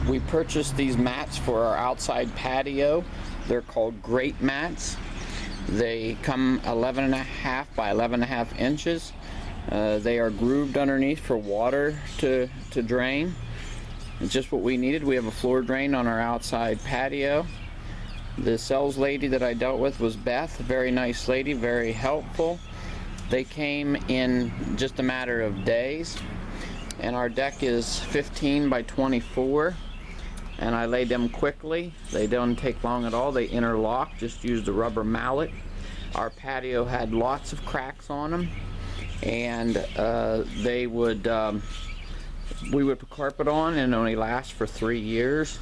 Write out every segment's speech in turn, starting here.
We purchased these mats for our outside patio. They're called Greatmats. They come 11.5 by 11.5 inches. They are grooved underneath for water to drain. It's just what we needed. We have a floor drain on our outside patio. The sales lady that I dealt with was Beth, a very nice lady, very helpful. They came in just a matter of days, and our deck is 15 by 24, and I laid them quickly. They don't take long at all. They interlock, just used a rubber mallet. Our patio had lots of cracks on them, and we would put carpet on and only last for 3 years.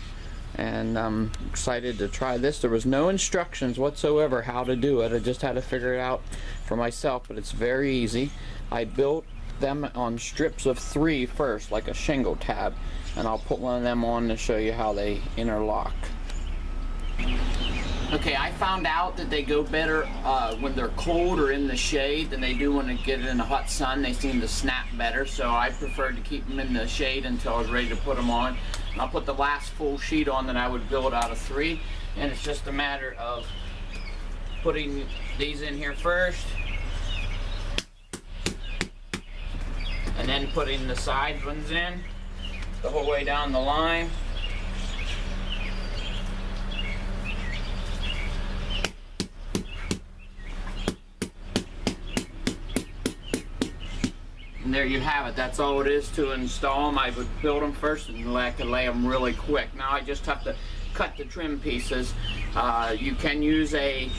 And I'm excited to try this. There was no instructions whatsoever how to do it. I just had to figure it out for myself, but it's very easy. I built them on strips of 3 first, like a shingle tab, and I'll put one of them on to show you how they interlock. Okay, I found out that they go better when they're cold or in the shade than they do when they get it in the hot sun. They seem to snap better, so I preferred to keep them in the shade until I was ready to put them on. And I'll put the last full sheet on that I would build out of 3, and it's just a matter of putting these in here first, and then putting the side ones in the whole way down the line. And there you have it. That's all it is to install them. I would build them first and I could lay them really quick. Now I just have to cut the trim pieces. You can use a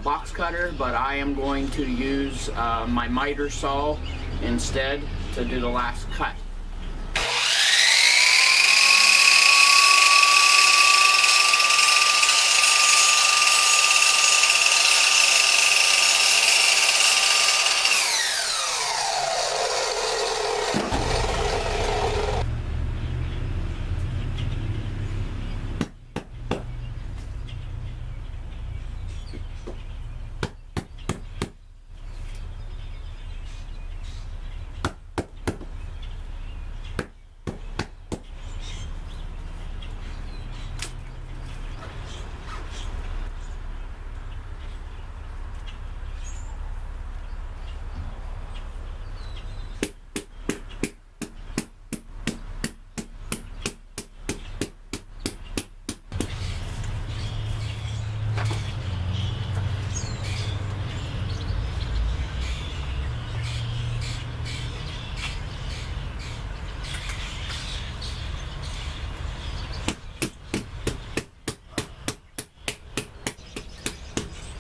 box cutter, but I am going to use my miter saw instead to do the last cut.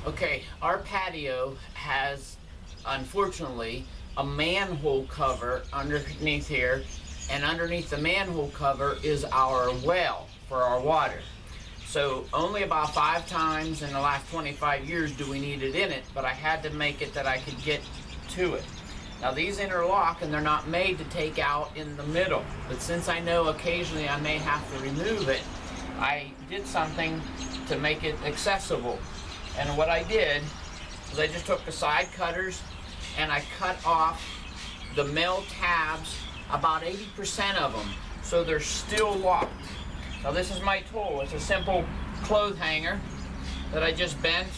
Okay, our patio has, unfortunately, a manhole cover underneath here, and underneath the manhole cover is our well for our water. So only about 5 times in the last 25 years do we need it in it, but I had to make it that I could get to it. Now these interlock and they're not made to take out in the middle, but since I know occasionally I may have to remove it, I did something to make it accessible. And what I did was I just took the side cutters and I cut off the male tabs, about 80% of them, so they're still locked. Now this is my tool. It's a simple clothes hanger that I just bent.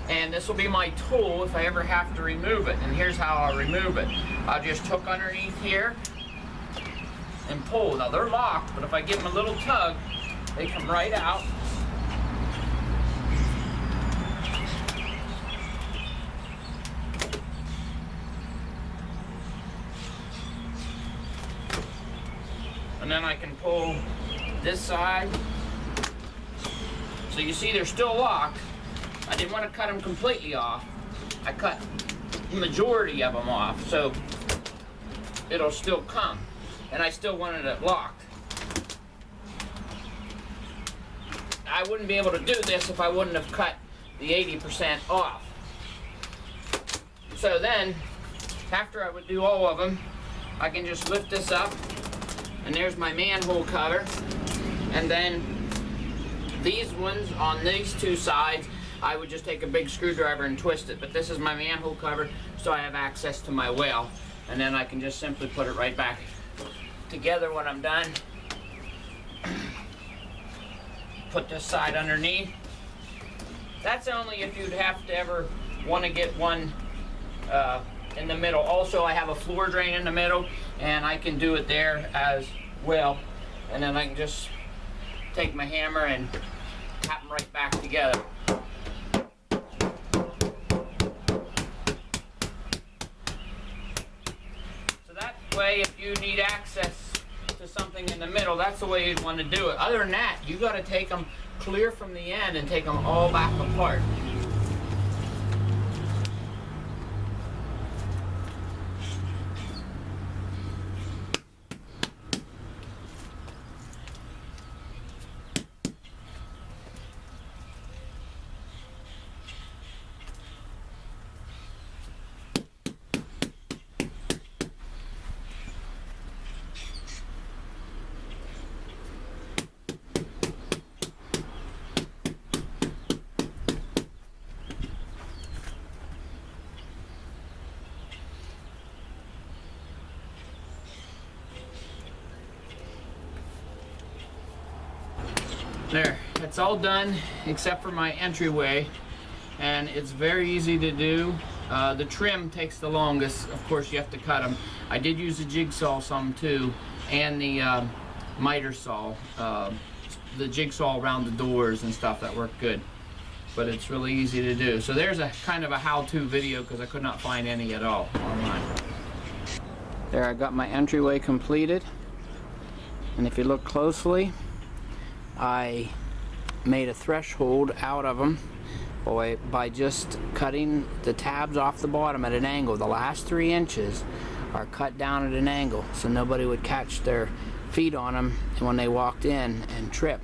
And this will be my tool if I ever have to remove it. And here's how I'll remove it. I'll just hook underneath here and pull. Now they're locked, but if I give them a little tug, they come right out. And then I can pull this side. So you see they're still locked. I didn't want to cut them completely off. I cut the majority of them off, so it'll still come. And I still wanted it locked. I wouldn't be able to do this if I wouldn't have cut the 80% off. So then, after I would do all of them, I can just lift this up, and there's my manhole cover. And then these ones on these two sides, I would just take a big screwdriver and twist it. But this is my manhole cover, so I have access to my well. And then I can just simply put it right back together when I'm done. Put this side underneath. That's only if you'd have to ever want to get one in the middle. Also, I have a floor drain in the middle, and I can do it there as well. And then I can just take my hammer and tap them right back together. So that way, if you need access to something in the middle, that's the way you'd want to do it. Other than that, you got to take them clear from the end and take them all back apart. There, it's all done except for my entryway, and it's very easy to do. The trim takes the longest. Of course, you have to cut them. I did use a jigsaw some too, and the miter saw, the jigsaw around the doors and stuff. That worked good, but it's really easy to do. So there's a kind of a how-to video because I could not find any at all online. There, I got my entryway completed, and if you look closely, I made a threshold out of them by just cutting the tabs off the bottom at an angle. The last 3 inches are cut down at an angle so nobody would catch their feet on them when they walked in and trip.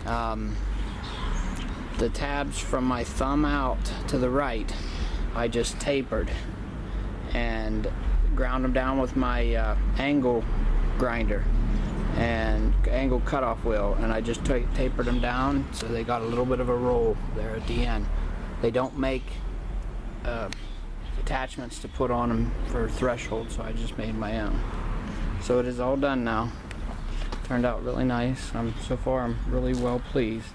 The tabs from my thumb out to the right, I just tapered and ground them down with my angle grinder and angle cutoff wheel, and I just tapered them down so they got a little bit of a roll there at the end. They don't make attachments to put on them for threshold, so I just made my own. So it is all done now. Turned out really nice. So far I'm really well pleased.